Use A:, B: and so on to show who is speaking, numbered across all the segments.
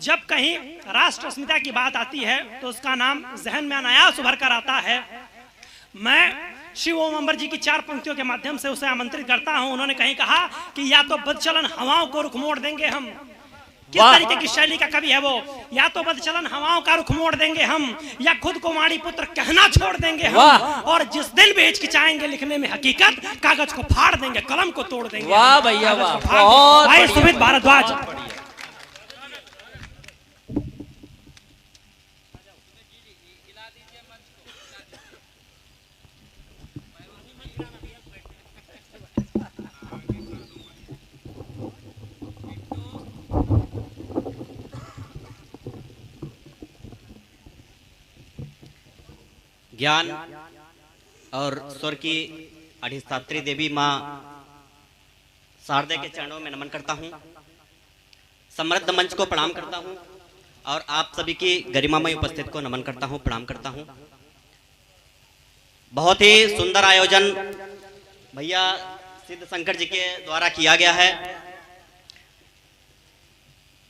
A: जब कहीं राष्ट्र अस्मिता की बात आती है तो उसका नाम जहन में अनायास उभर कर आता है। मैं श्री ओम अंबर जी की 4 पंक्तियों के माध्यम से उसे आमंत्रित करता हूं। उन्होंने कहीं कहा कि या तो बदचलन हवाओं को रुख मोड़ देंगे हम। किस तरीके की शैली का कवि है वो? या तो बदचलन हवाओं का रुख मोड़ देंगे हम, या खुद को माड़ी पुत्र कहना छोड़ देंगे हम, और जिस दिन भी हिचकिचाएंगे लिखने में हकीकत, कागज को फाड़ देंगे, कलम को तोड़ देंगे।
B: वाह भैया वाह, बहुत
A: भाई सुमित भारद्वाज।
C: ज्ञान और स्वर की अधिष्ठात्री देवी माँ शारदा के चरणों में नमन करता हूँ। समृद्ध मंच को प्रणाम करता हूँ और आप सभी की गरिमामय उपस्थिति को नमन करता हूँ, प्रणाम करता हूँ। बहुत ही सुंदर आयोजन भैया सिद्ध शंकर जी के द्वारा किया गया है।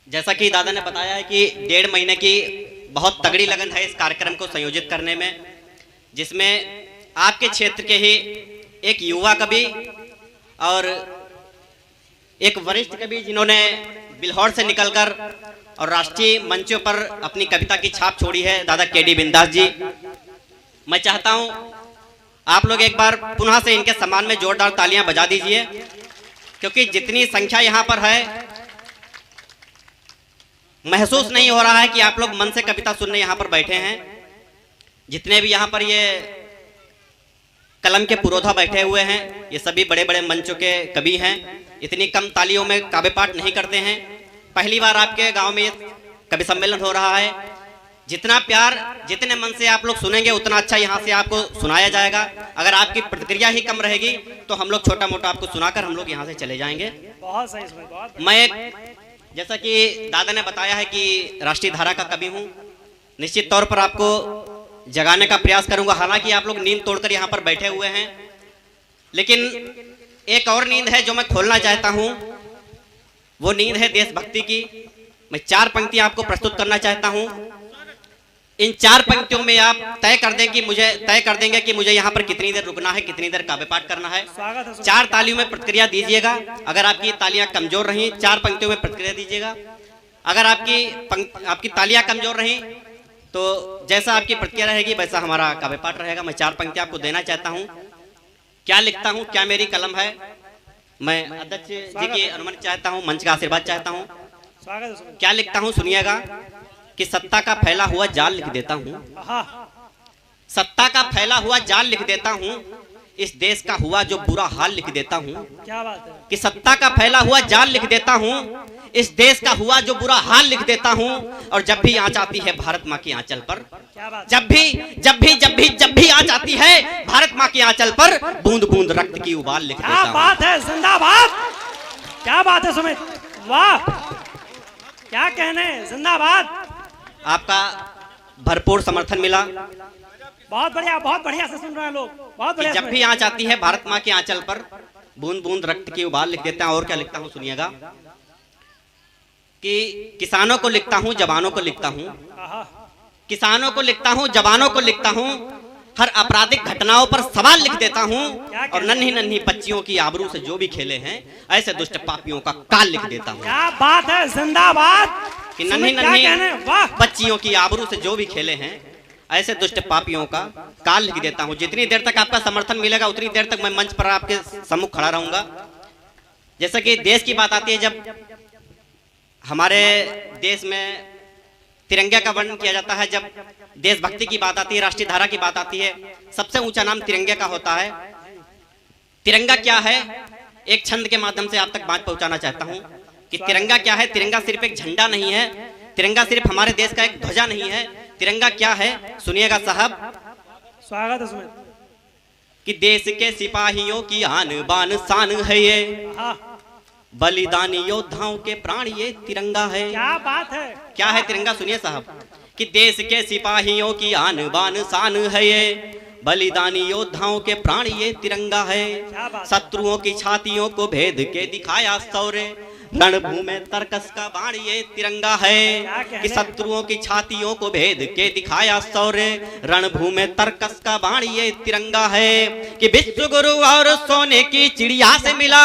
C: जैसा कि दादा ने बताया है कि 1.5 महीने की बहुत तगड़ी लगन है इस कार्यक्रम को संयोजित करने में, जिसमें आपके क्षेत्र के ही एक युवा कवि और एक वरिष्ठ कवि जिन्होंने बिल्हौर से निकलकर और राष्ट्रीय मंचों पर अपनी कविता की छाप छोड़ी है, दादा केडी बिंदास जी। मैं चाहता हूं आप लोग एक बार पुनः से इनके सम्मान में जोरदार तालियां बजा दीजिए, क्योंकि जितनी संख्या यहां पर है महसूस नहीं हो रहा है कि आप लोग मन से कविता सुनने यहां पर बैठे हैं। जितने भी यहाँ पर ये कलम के पुरोधा बैठे हुए हैं, ये सभी बड़े बड़े मंचों के कवि हैं। इतनी कम तालियों में काव्य पाठ नहीं करते हैं। पहली बार आपके गांव में कवि सम्मेलन हो रहा है। जितना प्यार, जितने मन से आप लोग सुनेंगे उतना अच्छा यहाँ से आपको सुनाया जाएगा। अगर आपकी प्रतिक्रिया ही कम रहेगी तो हम लोग छोटा मोटा आपको सुनाकर हम लोग यहाँ से चले जाएंगे।
A: बहुत सही, बहुत।
C: मैं जैसा कि दादा ने बताया है कि राष्ट्रीय धारा का कवि हूँ, निश्चित तौर पर आपको जगाने का प्रयास करूंगा। हालांकि आप लोग नींद तोड़कर यहाँ पर बैठे हुए हैं, लेकिन एक और नींद है जो मैं खोलना चाहता हूँ। वो नींद है देशभक्ति की। मैं 4 पंक्तियां आपको प्रस्तुत करना चाहता हूँ। इन 4 पंक्तियों में आप तय कर देंगे कि मुझे यहाँ पर कितनी देर रुकना है, कितनी देर काव्य पाठ करना है। 4 तालियों में प्रतिक्रिया दीजिएगा। अगर आपकी तालियां कमजोर रही, 4 पंक्तियों में प्रतिक्रिया दीजिएगा। अगर आपकी तालियां कमजोर रही तो जैसा आपकी प्रतिक्रिया रहेगी वैसा हमारा काव्य पाठ रहेगा। मैं 4 पंक्तियां आपको देना चाहता हूं। क्या लिखता हूं, क्या मेरी कलम है। मैं अध्यक्ष जी की अनुमति चाहता हूं, मंच का आशीर्वाद चाहता हूं। क्या लिखता हूं सुनिएगा कि सत्ता का फैला हुआ जाल लिख देता हूं। सत्ता का फैला हुआ जाल लिख देता हूं, इस देश का हुआ जो बुरा हाल लिख देता हूं।
A: क्या बात है।
C: कि सत्ता का फैला हुआ जाल लिख देता हूं, इस देश का हुआ जो बुरा हाल लिख देता हूं। और जब भी आँच आती है भारत माँ की आंचल पर, जब भी आँच आती है भारत माँ की आंचल पर, बूंद बूंद रक्त की उबाल लिख देता हूं।
A: क्या बात है, जिंदाबाद। क्या बात है सुमित, वाह, क्या कहने, जिंदाबाद।
C: आपका भरपूर समर्थन मिला।
A: बहुत बढ़िया से सुन रहे हैं लोग, बहुत बढ़िया।
C: जब भी आँच आती है भारत माँ की आंचल पर, बूंद बूंद रक्त की उबाल लिख देता हूं। और क्या लिखता हूं सुनिएगा कि किसानों को लिखता हूं, जवानों को लिखता हूं। किसानों को लिखता हूं, जवानों को लिखता हूं। हर आपराधिक घटनाओं पर सवाल लिख देता हूं। और नन्ही नन्ही बच्चियों की आबरू से जो भी खेले हैं, ऐसे दुष्ट पापियों का काल लिख देता हूं।
A: क्या बात है, जिंदाबाद।
C: कि नन्ही नन्ही बच्चियों की आबरू से जो भी खेले हैं, ऐसे दुष्ट पापियों का काल लिख देता हूं। जितनी देर तक आपका समर्थन मिलेगा उतनी देर तक मैं मंच पर आपके सम्मुख खड़ा रहूंगा। जैसा कि देश की बात आती है, जब हमारे देश में तिरंगे का वर्णन किया जाता है, जब देशभक्ति की बात आती है, राष्ट्रीय धारा की बात आती है, सबसे ऊंचा नाम तिरंगे का होता है। तिरंगा क्या है, एक छंद के माध्यम से आप तक बात पहुंचाना चाहता हूं कि तिरंगा क्या है। तिरंगा सिर्फ एक झंडा नहीं है, तिरंगा सिर्फ हमारे देश का एक ध्वजा नहीं है। तिरंगा क्या है सुनिएगा साहब।
A: स्वागत है सुमित।
C: कि देश के सिपाहियों की आन बान शान है ये, बलिदानी योद्धाओं के प्राण ये तिरंगा है।
A: क्या बात है।
C: क्या है तिरंगा सुनिए साहब। कि देश के सिपाहियों की आन बान शान है ये, बलिदानी योद्धाओं के प्राण ये तिरंगा है। शत्रुओं की छातियों को भेद के दिखाया शौर्य, रणभूमि में तरकस का बाण ये तिरंगा है कि शत्रुओं की छातियों को भेद के दिखाया शौर्य। रणभूमि में तरकस का बाण ये तिरंगा है कि विश्व गुरु और सोने की चिड़िया से मिला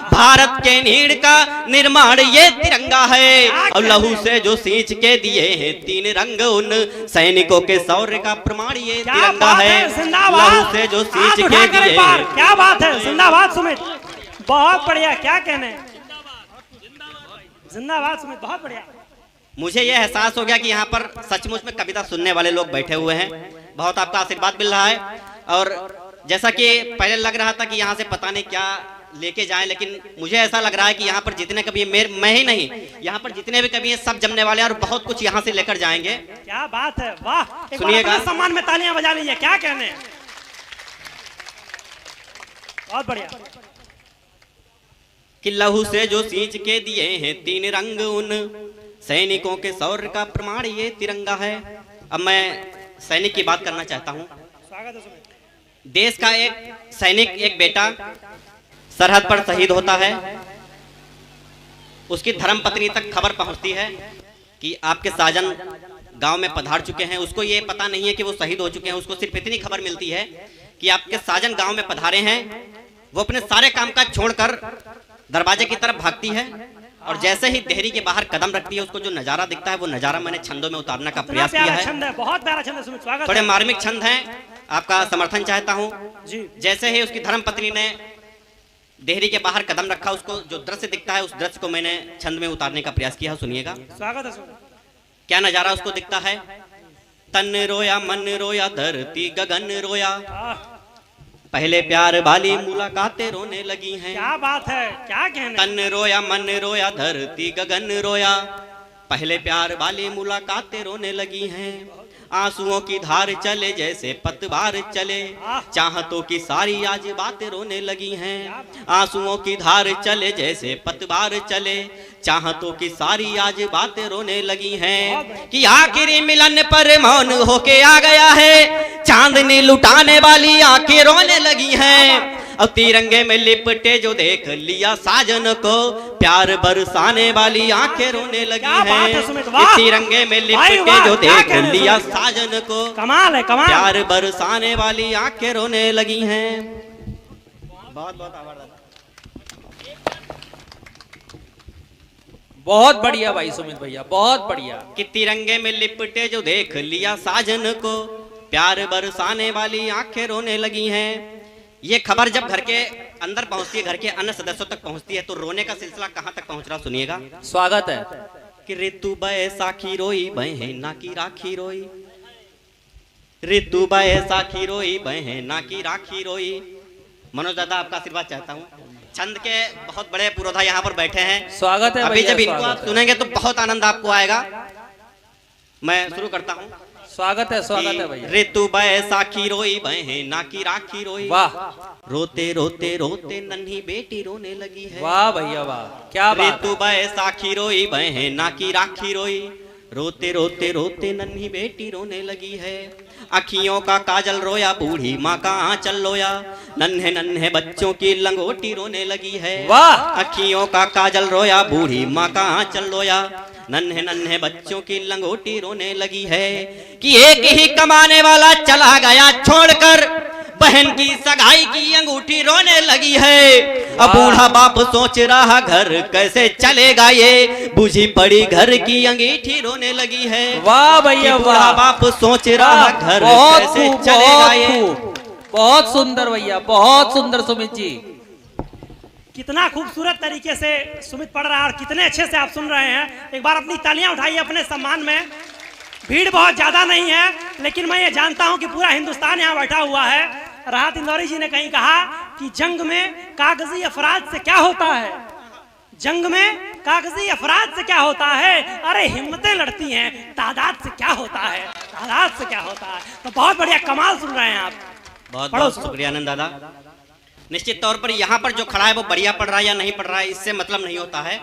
C: भारत के नीड़ का निर्माण ये तिरंगा है। और लहू से जो सींच के दिए हैं 3 रंग उन सैनिकों के शौर्य का प्रमाण ये तिरंगा है। लहू से जो सींच के दिए हैं।
A: क्या बात है, जिंदाबाद सुमित, बहुत बढ़िया, क्या कहने, जिंदाबाद सुमित, बहुत बढ़िया।
C: मुझे यह एहसास हो गया कि यहाँ पर सचमुच में कविता सुनने वाले लोग बैठे हुए हैं। बहुत आपका आशीर्वाद मिल रहा है। और जैसा कि पहले लग रहा था कि यहाँ से पता नहीं क्या लेके जाएं, लेकिन मुझे ऐसा लग रहा है कि यहाँ पर जितने कवि मैं ही नहीं, यहाँ पर जितने भी कवि हैं सब जमने वाले हैं और बहुत कुछ यहाँ से लेकर जाएंगे।
A: क्या बात है, वाह,
C: सुनिएगा,
A: सम्मान में तालियां बजा लीजिए, क्या कहने, बहुत बढ़िया।
C: कि लहू से जो सींच के दिए हैं 3 रंग उन सैनिकों के शौर्य का प्रमाण ये तिरंगा है। अब मैं सैनिक की बात करना चाहता हूँ।
A: स्वागत है सुमित।
C: देश का एक सैनिक, एक बेटा सरहद पर शहीद होता है, उसकी धर्मपत्नी तक खबर पहुंचती है कि आपके साजन गांव में पधार चुके हैं। उसको ये पता नहीं है कि वो शहीद हो चुके हैं, उसको सिर्फ इतनी खबर मिलती है कि आपके साजन गांव में पधारे हैं। वो अपने सारे कामकाज छोड़कर दरवाजे की तरफ भागती है और जैसे ही देहरी के बाहर कदम रखती है, उसको जो नजारा दिखता है वो नजारा मैंने छंदों में उतारने का प्रयास किया है।
A: बहुत प्यारा छंद है सुमित, स्वागत।
C: थोड़े मार्मिक छंद हैं, आपका समर्थन चाहता हूँ
A: जी।
C: जैसे ही उसकी धर्मपत्नी ने देहरी के बाहर कदम रखा, उसको जो दृश्य दिखता है उस दृश्य को मैंने छंद में उतारने का प्रयास किया। सुनिएगा,
A: स्वागत है सुमित।
C: क्या नजारा उसको दिखता है। तन रोया मन रोया धरती गगन रोया, पहले प्यार वाली मुलाकातें रोने लगी हैं।
A: क्या बात है, क्या कहने।
C: तन रोया मन रोया धरती गगन रोया, पहले प्यार वाली मुलाकातें रोने लगी हैं। आंसुओं की धार चले जैसे पतवार चले, चाहतों की सारी आज बातें रोने लगी हैं। आंसुओं की धार चले जैसे पतवार चले, चाहतों की सारी आज बातें रोने लगी हैं। कि आखिरी मिलन पर मौन होके आ गया है, चांदनी लुटाने वाली आंखें रोने लगी हैं। और तिरंगे में लिपटे जो देख लिया साजन को, प्यार बरसाने वाली आंखें रोने लगी हैं। तिरंगे में लिपटे जो देख लिया साजन को,
A: कमाल है, कमाल।
C: प्यार बरसाने वाली आंखें रोने लगी हैं। बहुत बहुत आभार।
B: बहुत बढ़िया भाई सुमित भैया, बहुत बढ़िया।
C: कि तिरंगे में लिपटे जो देख लिया साजन को, प्यार बरसाने वाली आंखें रोने लगी हैं। ये खबर जब घर के अंदर पहुंचती है, घर के अन्य सदस्यों तक पहुंचती है, तो रोने का सिलसिला कहां तक पहुंच रहा, सुनिएगा।
B: स्वागत है।
C: कि ऋतु बैसाखी रोई बहना की राखी रोई, ऋतु बैसाखी रोई बहना की राखी रोई। मनोज दादा, आपका आशीर्वाद चाहता हूँ। छंद के बहुत बड़े पुरोधा यहाँ पर बैठे हैं।
B: स्वागत है।
C: अभी जब इनको आप सुनेंगे तो बहुत आनंद आपको आएगा। मैं शुरू करता हूँ।
B: स्वागत है, स्वागत है भैया।
C: ऋतु बैसाखी रोई बहना की राखी रोई,
B: वाह।
C: रोते रोते रोते नन्ही बेटी रोने लगी है।
B: वाह भैया वाह, क्या बात।
C: ऋतु बैसाखी रोई बहना की राखी रोई, रोते रोते रोते नन्ही बेटी रोने लगी है। अखियों का काजल रोया, बूढ़ी माँ का आंचल रोया, नन्हे नन्हे बच्चों की लंगोटी रोने लगी है।
B: वाह।
C: अखियों का काजल रोया, बूढ़ी माँ का आंचल रोया, नन्हे नन्हे बच्चों की लंगोटी रोने लगी है। कि एक ही कमाने वाला चला गया छोड़कर, बहन की सगाई की अंगूठी रोने लगी है। अब बूढ़ा बाप सोच रहा घर कैसे चलेगा, ये बूझी पड़ी घर की अंगीठी रोने लगी है।
B: वाह भैया वाह।
C: बूढ़ा बाप सोच रहा घर
B: बहुत
C: कैसे
B: खूब,
C: चलेगा ये।
B: बहुत सुंदर भैया, बहुत सुंदर सुमित जी।
A: कितना खूबसूरत तरीके से सुमित पढ़ रहा है और कितने अच्छे से आप सुन रहे हैं। एक बार अपनी तालियां उठाइए अपने सम्मान में। भीड़ बहुत ज्यादा नहीं है, लेकिन मैं ये जानता हूं कि पूरा हिंदुस्तान यहाँ बैठा हुआ है। राहत इंदौरी जी ने कहीं कहा कि जंग में कागजी अफराद से क्या होता है, जंग में कागजी अफराद से क्या होता है, अरे हिम्मतें लड़ती हैं, तादाद से क्या होता है, तादाद से क्या होता है। तो बहुत बढ़िया, कमाल सुन रहे हैं आप।
C: बहुत बहुत शुक्रिया आनंद दादा। निश्चित तौर पर यहाँ पर जो खड़ा है वो बढ़िया पढ़ रहा है या नहीं पढ़ रहा है, इससे मतलब नहीं होता है।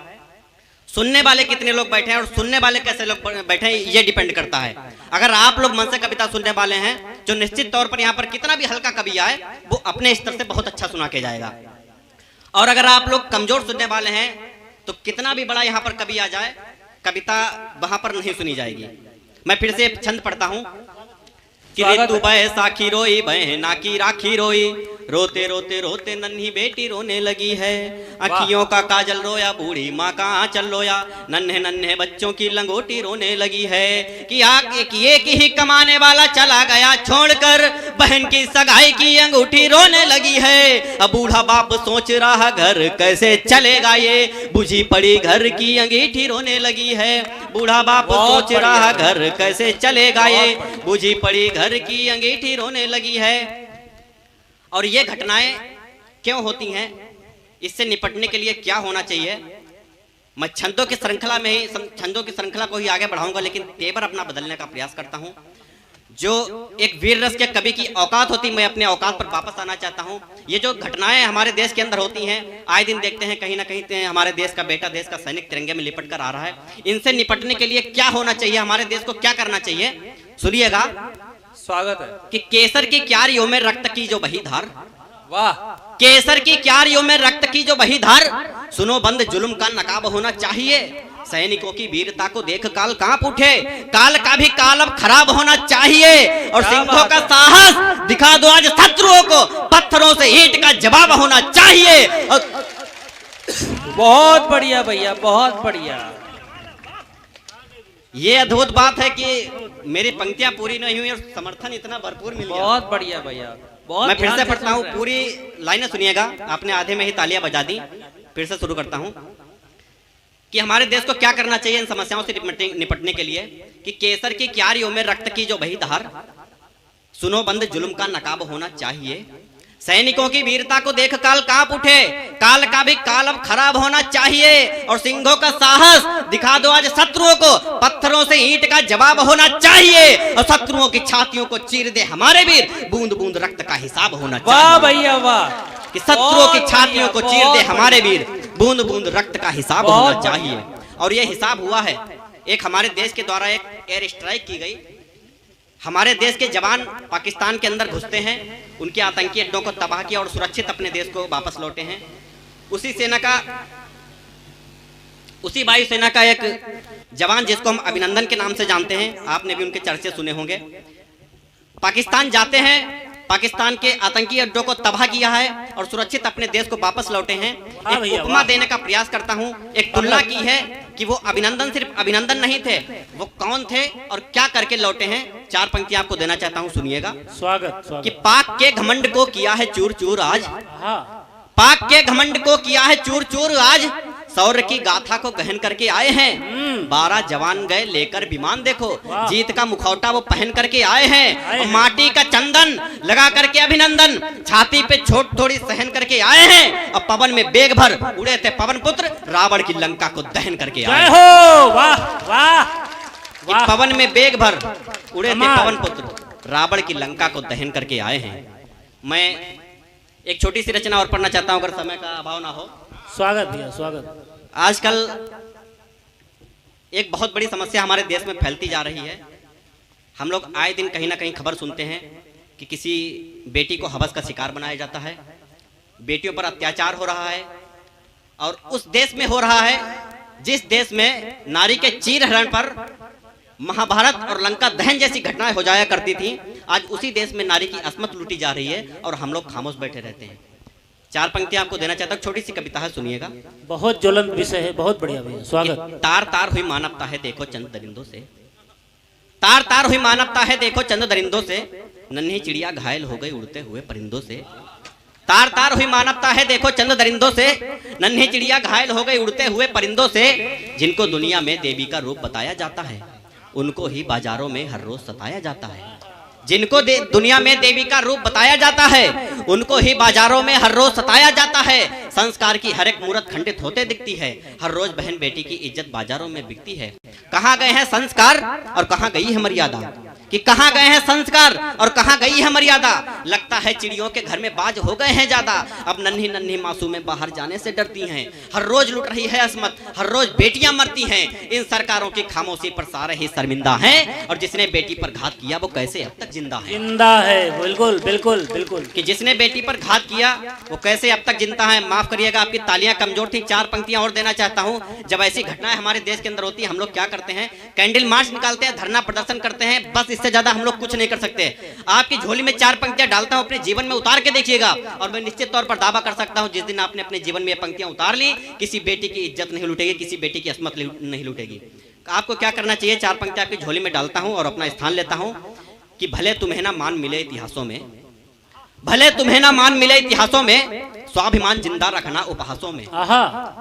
C: सुनने वाले कितने लोग बैठे हैं और सुनने वाले कैसे लोग बैठे हैं, ये डिपेंड करता है। अगर आप लोग मन से कविता सुनने वाले हैं, जो निश्चित तौर पर यहाँ पर कितना भी हल्का कवि आए वो अपने स्तर से बहुत अच्छा सुना के जाएगा। और अगर आप लोग कमजोर सुनने वाले हैं तो कितना भी बड़ा यहाँ पर कवि आ जाए, कविता वहां पर नहीं सुनी जाएगी। मैं फिर से छंद पढ़ता हूँ कि ऋतु बैसाखी रोई बहना की राखी रोई, रोते रोते रोते नन्ही बेटी रोने लगी है। अखियों का काजल रोया, बूढ़ी माँ का आंचल रोया, नन्हे नन्हे बच्चों की लंगोटी रोने लगी है। कि एक ही कमाने वाला चला गया छोड़कर, बहन की सगाई की अंगूठी रोने लगी है। अब बूढ़ा बाप सोच रहा घर कैसे चलेगा ये, बुझी पड़ी घर की अंगीठी रोने लगी है। बूढ़ा बाप सोच रहा घर कैसे चलेगा ये, बुझी पड़ी घर की अंगीठी रोने लगी है। और ये घटनाएं क्यों होती हैं, इससे निपटने के लिए क्या होना चाहिए, मैं छंदों की श्रृंखला में ही छंदों की श्रृंखला को ही आगे बढ़ाऊंगा, लेकिन तेवर अपना बदलने का प्रयास करता हूं। जो एक वीर रस के कवि की औकात होती, मैं अपने औकात पर वापस आना चाहता हूं। ये जो घटनाएं हमारे देश के अंदर होती हैं, आए दिन देखते हैं कहीं ना कहीं हमारे देश का बेटा, देश का सैनिक तिरंगे में लिपट कर आ रहा है। इनसे निपटने के लिए क्या होना चाहिए, हमारे देश को क्या करना चाहिए, सुनिएगा।
B: स्वागत है।
C: कि केसर की क्यारियों में रक्त की जो बही धार,
B: वाह,
C: केसर की क्यारियों में रक्त की जो बही धार, सुनो बंद जुल्म का नकाब होना चाहिए। सैनिकों की वीरता को देख काल कांप उठे, काल का भी काल अब खराब होना चाहिए। और सिंहों का साहस दिखा दो आज शत्रुओं को, पत्थरों से ईंट का जवाब होना चाहिए।
B: बहुत बढ़िया भैया, बहुत बढ़िया।
C: ये अद्भुत बात है कि मेरी पंक्तियां पूरी नहीं हुई और समर्थन इतना भरपूर मिल गया।
B: बहुत बढ़िया भैया, बहुत।
C: मैं फिर से पढ़ता हूँ, पूरी लाइनें सुनिएगा, आपने आधे में ही तालियां बजा दी। फिर से शुरू करता हूँ कि हमारे देश को क्या करना चाहिए इन समस्याओं से निपटने के लिए। कि केसर की क्यारियों में रक्त की जो बही धार, सुनो बंद जुल्म का नकाब होना चाहिए। सैनिकों की वीरता को देख काल कांप उठे, काल का भी काल अब खराब होना चाहिए। और सिंहों का साहस दिखा दो आज शत्रुओं को, पत्थरों से ईंट का जवाब होना चाहिए। और शत्रुओं की छातियों को चीर दे हमारे वीर, बूंद बूंद रक्त का हिसाब होना चाहिए।
B: वाह भैया वाह।
C: कि शत्रुओं की छातियों को चीर दे हमारे वीर, बूंद बूंद रक्त का हिसाब होना चाहिए। और यह हिसाब हुआ है। एक हमारे देश के द्वारा एक एयर स्ट्राइक की गई, हमारे देश के जवान पाकिस्तान के अंदर घुसते हैं, उनके आतंकी अड्डों को तबाह किया और सुरक्षित अपने देश को वापस लौटे हैं। उसी वायुसेना का एक जवान जिसको हम अभिनंदन के नाम से जानते हैं, आपने भी उनके चर्चे सुने होंगे, पाकिस्तान जाते हैं, पाकिस्तान के आतंकी अड्डों को तबाह किया है और सुरक्षित अपने देश को वापस लौटे हैं। एक उपमा देने का प्रयास करता हूं, एक तुलना की है कि वो अभिनंदन सिर्फ अभिनंदन नहीं थे, वो कौन थे और क्या करके लौटे हैं। 4 पंक्तियां आपको देना चाहता हूं, सुनिएगा।
B: स्वागत।
C: कि पाक के घमंड को किया है चूर चूर आज,
B: हाँ।
C: पाक के घमंड को किया है चूर चूर आज, शौर्य की गाथा को गहन करके आए हैं। 12 जवान गए लेकर विमान, देखो जीत का मुखौटा वो पहन करके आए हैं। और माटी का चंदन लगा करके अभिनंदन, छाती पे छोट थोड़ी सहन करके आए हैं। और पवन में बेग भर उड़े थे पवन पुत्र, रावण की लंका को दहन करके आए।
B: वाह वाह।
C: पवन में बेग भर उड़े थे पवन पुत्र, रावण की लंका को दहन करके आए हैं। मैं एक छोटी सी रचना और पढ़ना चाहता हूं, अगर समय का अभाव ना हो।
B: स्वागत भैया, स्वागत।
C: आजकल एक बहुत बड़ी समस्या हमारे देश में फैलती जा रही है। हम लोग आए दिन कहीं ना कहीं खबर सुनते हैं कि किसी बेटी को हवस का शिकार बनाया जाता है, बेटियों पर अत्याचार हो रहा है। और उस देश में हो रहा है जिस देश में नारी के चीर हरण पर महाभारत और लंका दहन जैसी घटनाएं हो जाया करती थी, आज उसी देश में नारी की अस्मत लूटी जा रही है और हम लोग खामोश बैठे रहते हैं। 4 पंक्तियां आपको देना चाहता हूं, छोटी सी कविता है, सुनिएगा।
B: बहुत ज्वलंत विषय है, बहुत बढ़िया भैया, स्वागत।
C: तार तार हुई मानवता है देखो चंद दरिंदों से, तार तार हुई मानवता है देखो चंद दरिंदों से, नन्ही चिड़िया घायल हो गई उड़ते हुए परिंदों से। तार तार हुई मानवता है देखो चंद दरिंदों से, नन्ही चिड़िया घायल हो गई उड़ते हुए परिंदों से। जिनको दुनिया में देवी का रूप बताया जाता है, उनको ही बाजारों में हर रोज सताया जाता है। जिनको दुनिया में देवी का रूप बताया जाता है, उनको ही बाजारों में हर रोज सताया जाता है। संस्कार की हर एक मूर्त खंडित होते दिखती है, हर रोज बहन बेटी की इज्जत बाजारों में बिकती है। कहाँ गए हैं संस्कार और कहाँ गई है मर्यादा, कि कहाँ गए हैं संस्कार और कहाँ गई है मर्यादा। लगता है चिड़ियों के घर में बाज हो गए हैं ज्यादा। अब नन्ही नन्ही मासूमें बाहर जाने से डरती हैं। हर रोज लुट रही है असमत, हर रोज बेटियां मरती हैं। इन सरकारों की खामोशी पर सारे ही शर्मिंदा हैं। और जिसने बेटी पर घात किया वो कैसे अब तक जिंदा है।
D: जिंदा है, बिल्कुल बिल्कुल बिल्कुल।
C: कि जिसने बेटी पर घात किया वो कैसे अब तक जिंदा है। माफ करिएगा आपकी तालियां कमजोर थी, 4 पंक्तियां और देना चाहता हूं। जब ऐसी घटनाएं हमारे देश के अंदर होती है हम लोग क्या करते हैं, कैंडल मार्च निकालते हैं, धरना प्रदर्शन करते हैं, बस इससे ज्यादा हम लोग कुछ नहीं कर सकते। आपकी झोली में 4 पंक्तियां डालता हूं, अपने जीवन में उतार के देखिएगा और मैं निश्चित तौर पर दावा कर सकता हूं जिस दिन आपने अपने जीवन में ये पंक्तियां उतार ली, किसी बेटी की इज्जत नहीं लूटेगी, किसी बेटी की असमत नहीं लूटेगी। आपको क्या करना चाहिए, 4 पंक्तियां आपकी झोली में डालता हूं और अपना स्थान लेता हूं कि भले तुम्हें ना मान मिले इतिहासों में, भले तुम्हें ना मान मिले इतिहासों में, स्वाभिमान जिंदा रखना उपहासों में।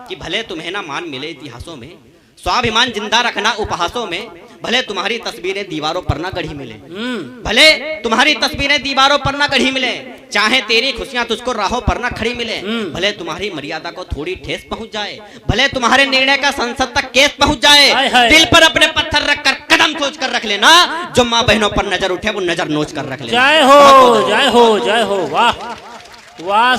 C: कि भले तुम्हें ना मान मिले इतिहासों में, स्वाभिमान जिंदा रखना उपहासों में। भले तुम्हारी तस्वीरें दीवारों पर ना गढ़ी मिले, भले तुम्हारी तस्वीरें दीवारों पर ना गढ़ी मिले, चाहे तेरी खुशियां तुझको राहों पर ना खड़ी मिले। भले तुम्हारी मर्यादा को थोड़ी ठेस पहुंच जाए, भले तुम्हारे निर्णय का संसद तक केस पहुंच जाए। दिल पर अपने पत्थर रखकर कदम सोच कर रख लेना, जो माँ बहनों पर नजर उठे वो नजर नोच कर रख लेना।
D: जय हो जय हो जय हो, वाह वाह।